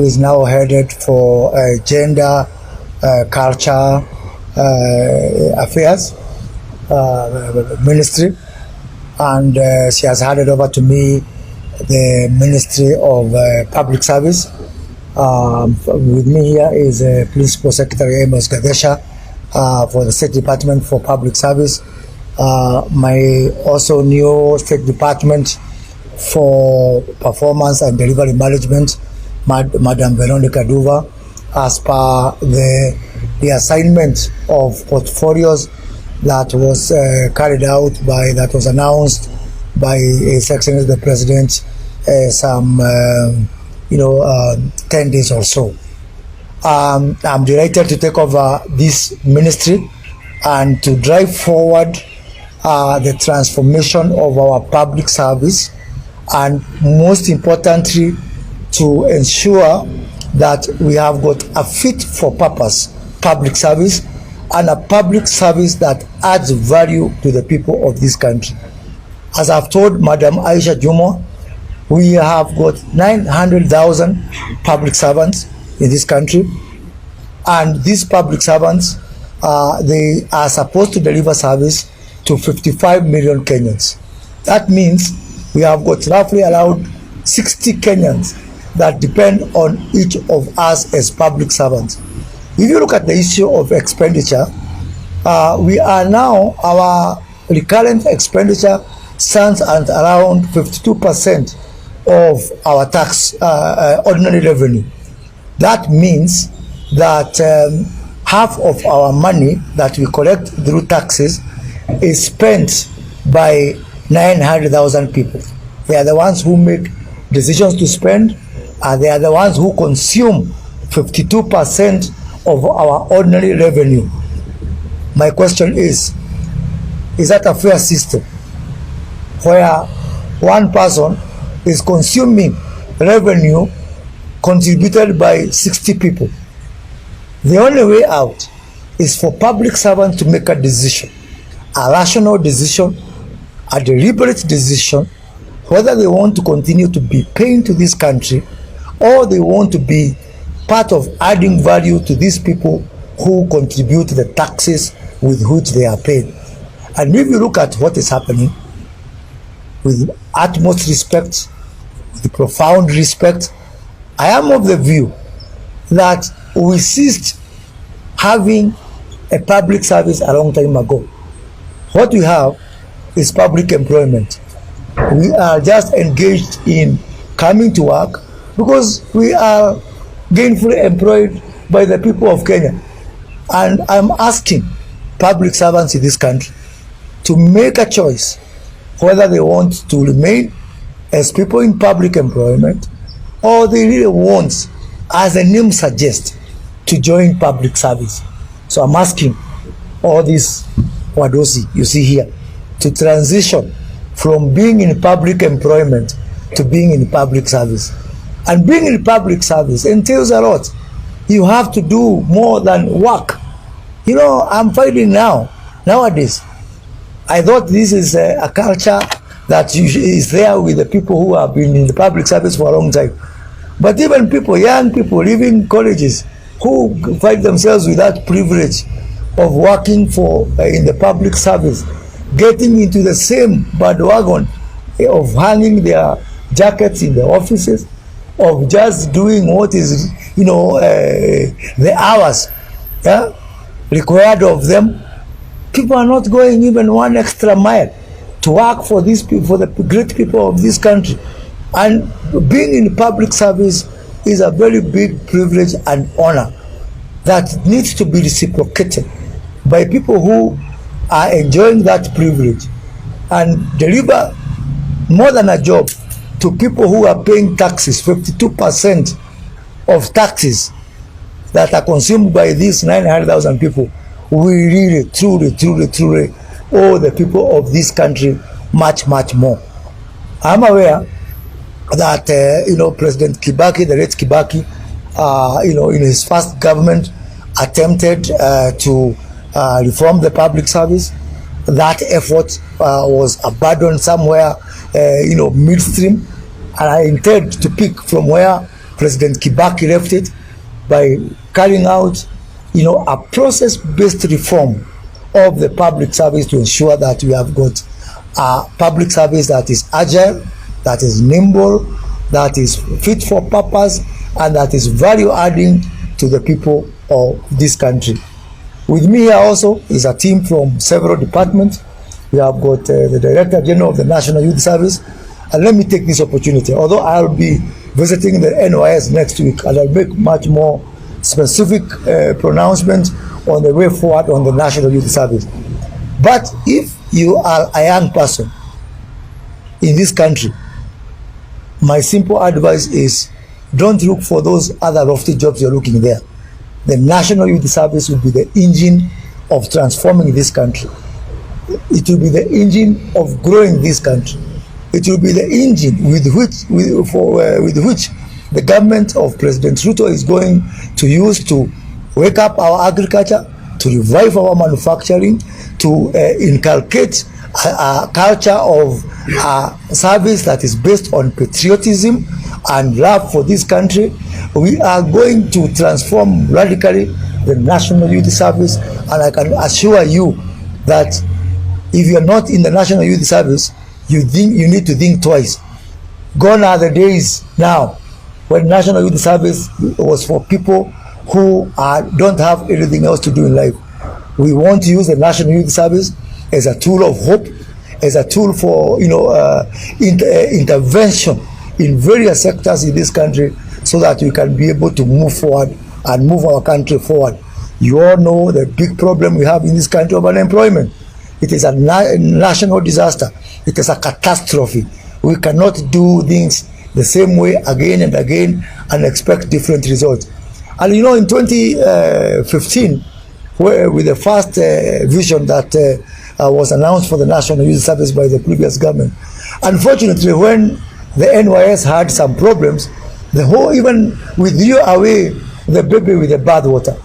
is now headed for gender, culture affairs ministry, and she has handed over to me the Ministry of Public Service. With me here is Principal Secretary Amos Gadesha for the State Department for Public Service. My also new State Department for Performance and Delivery Management, Madam Veronica Duva, as per the assignment of portfolios that was carried out that was announced by His Excellency the President some 10 days or so. I'm delighted to take over this ministry and to drive forward the transformation of our public service, and most importantly to ensure that we have got a fit for purpose public service, and a public service that adds value to the people of this country. As I've told Madam Aisha Juma, we have got 900,000 public servants in this country, and these public servants they are supposed to deliver service to 55 million Kenyans. That means we have got roughly around 60 Kenyans that depend on each of us as public servants. If you look at the issue of expenditure, we are now, our recurrent expenditure stands at around 52% of our tax ordinary revenue. That means that half of our money that we collect through taxes is spent by 900,000 people. They are the ones who make decisions to spend, and they are the ones who consume 52% of our ordinary revenue. My question is that a fair system where one person is consuming revenue contributed by 60 people? The only way out is for public servants to make a decision, a rational decision, a deliberate decision, whether they want to continue to be paying to this country or they want to be part of adding value to these people who contribute to the taxes with which they are paid. And if you look at what is happening, with utmost respect, with profound respect, I am of the view that we ceased having a public service a long time ago. What we have is public employment. We are just engaged in coming to work because we are gainfully employed by the people of Kenya. And I'm asking public servants in this country to make a choice whether they want to remain as people in public employment or they really want, as the name suggests, to join public service. So I'm asking all these wadosi you see here to transition from being in public employment to being in public service. And being in public service entails a lot. You have to do more than work. I'm finding nowadays, I thought this is a culture that is there with the people who have been in the public service for a long time. But even people, young people leaving colleges, who find themselves with that privilege of working in the public service, getting into the same bandwagon of hanging their jackets in the offices, of just doing what is, the hours required of them. People are not going even one extra mile to work for these people, for the great people of this country. And being in public service is a very big privilege and honor that needs to be reciprocated by people who are enjoying that privilege and deliver more than a job to people who are paying taxes. 52% of taxes that are consumed by these 900,000 people. We really, truly owe the people of this country much more. I'm aware that President Kibaki, the late Kibaki, in his first government attempted to reform the public service. That effort was abandoned somewhere midstream, and I intend to pick from where President Kibaki left it, by carrying out, a process-based reform of the public service to ensure that we have got a public service that is agile, that is nimble, that is fit for purpose, and that is value-adding to the people of this country. With me here also is a team from several departments. We have got the Director General of the National Youth Service. And let me take this opportunity, although I'll be visiting the NYS next week, and I'll make much more specific pronouncements on the way forward on the National Youth Service. But if you are a young person in this country, my simple advice is don't look for those other lofty jobs you're looking there. The National Youth Service will be the engine of transforming this country. It will be the engine of growing this country. It will be the engine with which the government of President Ruto is going to use to wake up our agriculture, to revive our manufacturing, to inculcate a culture of service that is based on patriotism and love for this country. We are going to transform radically the National Youth Service, and I can assure you that if you are not in the National Youth Service, you need to think twice. Gone are the days now when National Youth Service was for people who don't have anything else to do in life. We want to use the National Youth Service as a tool of hope, as a tool for intervention in various sectors in this country, so that we can be able to move forward and move our country forward. You all know the big problem we have in this country of unemployment. It is a national disaster. It is a catastrophe. We cannot do things the same way again and again and expect different results. And in 2015, with the first vision that was announced for the National Youth Service by the previous government, unfortunately, when the NYS had some problems, the whole even withdrew away the baby with the bathwater.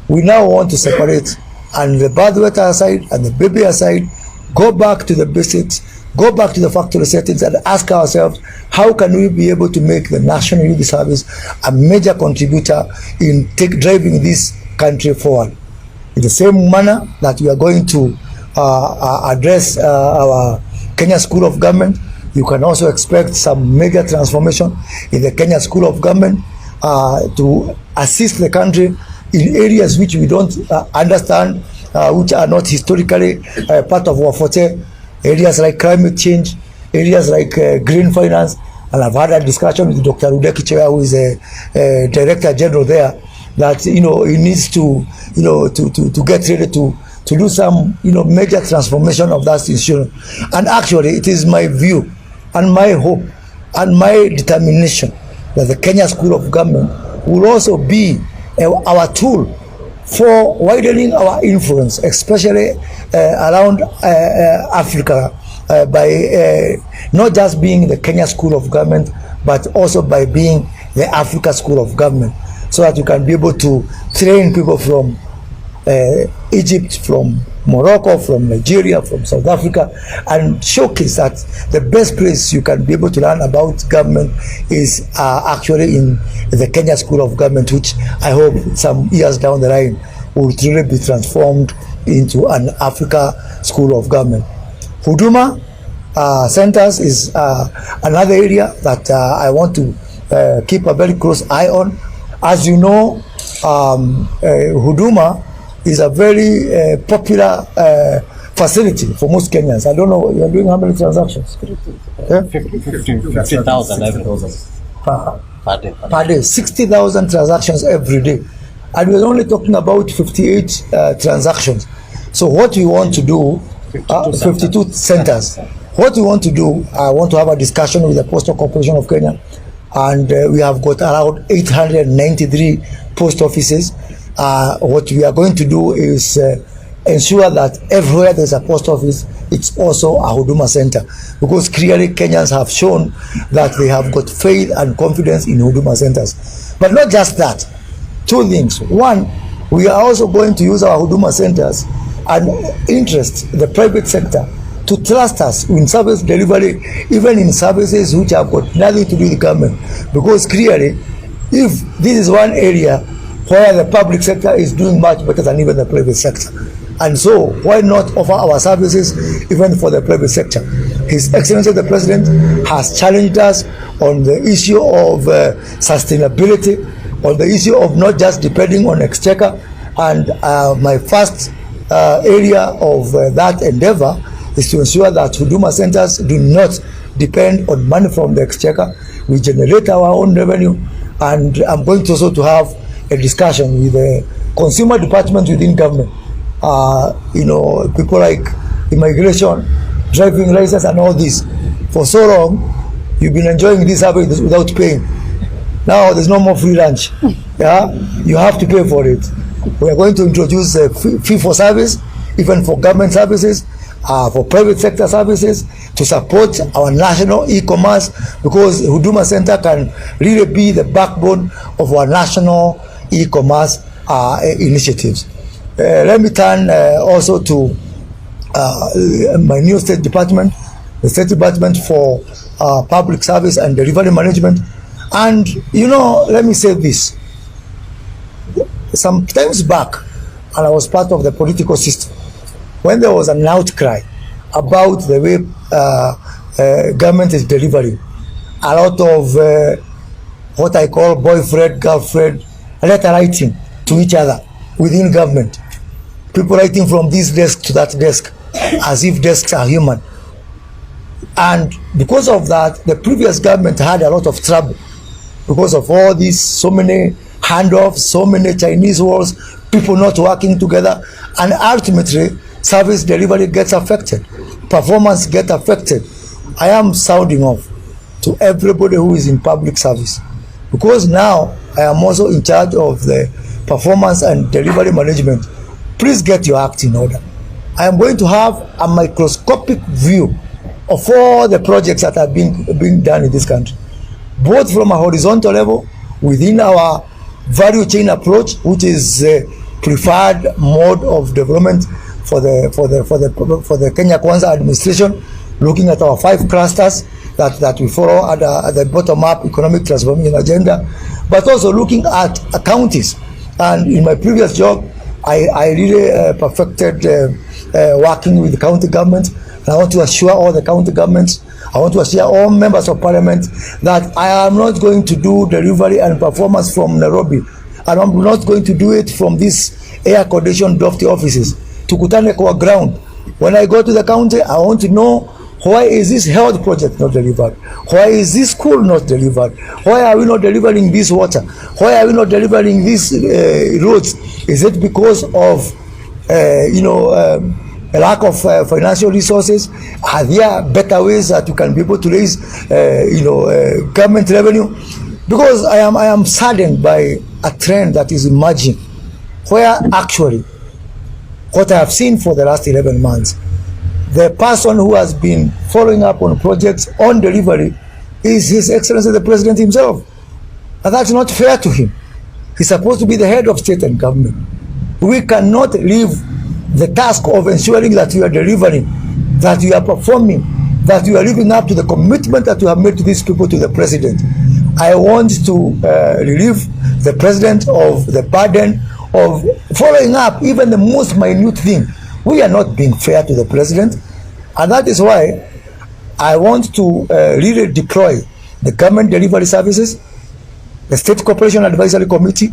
We now want to separate, and the bathwater aside and the baby aside, go back to the basics, go back to the factory settings, and ask ourselves, how can we be able to make the National Youth Service a major contributor in driving this country forward? In the same manner that we are going to address our Kenya School of Government, you can also expect some major transformation in the Kenya School of Government to assist the country in areas which we don't understand, which are not historically part of our forte, areas like climate change, areas like green finance. And I've had a discussion with Dr. Udeki Chewa, who is a Director General there, that he needs to get ready to do some major transformation of that institution. And actually, it is my view and my hope and my determination that the Kenya School of Government will also be our tool for widening our influence, especially around Africa, by not just being the Kenya School of Government, but also by being the Africa School of Government, so that you can be able to train people from Egypt, from Morocco, from Nigeria, from South Africa, and showcase that the best place you can be able to learn about government is actually in the Kenya School of Government, which I hope some years down the line will truly be transformed into an Africa School of Government. Huduma centers is another area that I want to keep a very close eye on. As you know, Huduma is a very popular facility for most Kenyans. I don't know, you're doing how many transactions? 50,000 every day. Per day. 60,000 transactions every day. And we're only talking about 58 transactions. So what we want to do, 52 centers. What we want to do, I want to have a discussion with the Postal Corporation of Kenya, and we have got around 893 post offices. What we are going to do is ensure that everywhere there's a post office, it's also a Huduma center, because clearly Kenyans have shown that they have got faith and confidence in Huduma centers. But not just that, two things. One, we are also going to use our Huduma centers and interest the private sector to trust us in service delivery, even in services which have got nothing to do with the government, because clearly if this is one area where the public sector is doing much better than even the private sector. And so why not offer our services even for the private sector? His Excellency the President has challenged us on the issue of sustainability, on the issue of not just depending on exchequer. And my first area of that endeavor is to ensure that Huduma centers do not depend on money from the exchequer. We generate our own revenue, and I'm going to also to have a discussion with the consumer department within government. You know, people like immigration, driving license and all this. For so long, you've been enjoying this service without paying. Now there's no more free lunch. Yeah, you have to pay for it. We are going to introduce a fee for service, even for government services, for private sector services, to support our national e-commerce, because Huduma Center can really be the backbone of our national e-commerce initiatives. Let me turn also to my new state department, the State Department for Public Service and Delivery Management. And you know, let me say this. Some times back, and I was part of the political system, when there was an outcry about the way government is delivering a lot of what I call boyfriend, girlfriend, letter writing to each other within government. People writing from this desk to that desk as if desks are human. And because of that, the previous government had a lot of trouble because of all these, so many handoffs, so many Chinese walls, people not working together, and ultimately service delivery gets affected, performance gets affected. I am sounding off to everybody who is in public service, because now I am also in charge of the performance and delivery management. Please get your act in order. I am going to have a microscopic view of all the projects that are being done in this country, both from a horizontal level within our value chain approach, which is preferred mode of development for the Kenya Kwanza administration, looking at our 5 clusters that we follow at the bottom-up economic transformation agenda, but also looking at counties. And in my previous job, I really perfected working with the county government. And I want to assure all the county governments, I want to assure all members of parliament that I am not going to do delivery and performance from Nairobi, and I'm not going to do it from these air-conditioned lofty offices. Tukutane kwa ground. When I go to the county, I want to know, why is this health project not delivered? Why is this school not delivered? Why are we not delivering this water? Why are we not delivering these roads? Is it because of a lack of financial resources? Are there better ways that you can be able to raise government revenue? Because I am saddened by a trend that is emerging, where actually what I have seen for the last 11 months, the person who has been following up on projects on delivery is His Excellency the President himself. And that's not fair to him. He's supposed to be the head of state and government. We cannot leave the task of ensuring that we are delivering, that we are performing, that we are living up to the commitment that we have made to these people, to the President. I want to relieve the President of the burden of following up even the most minute thing. We are not being fair to the President, and that is why I want to really deploy the government delivery services, the State Corporation Advisory Committee,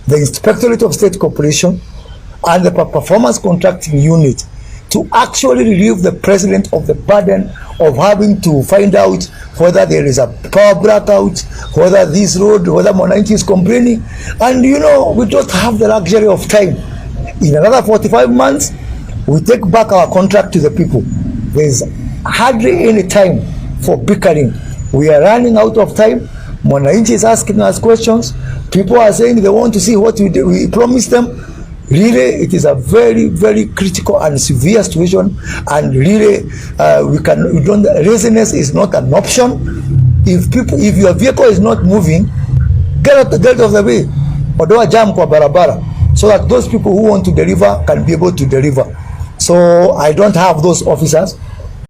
the Inspectorate of State Corporation, and the Performance Contracting Unit to actually relieve the President of the burden of having to find out whether there is a power blackout, whether this road, whether Mwananchi is complaining. And you know, we don't have the luxury of time. In another 45 months, we take back our contract to the people. There is hardly any time for bickering. We are running out of time. Mwananchi is asking us questions. People are saying they want to see what we promised them. Really, it is a very, very critical and severe situation, and really, laziness is not an option. If your vehicle is not moving, get out of the way, or do a jam kwa barabara, so that those people who want to deliver can be able to deliver. So I don't have those officers.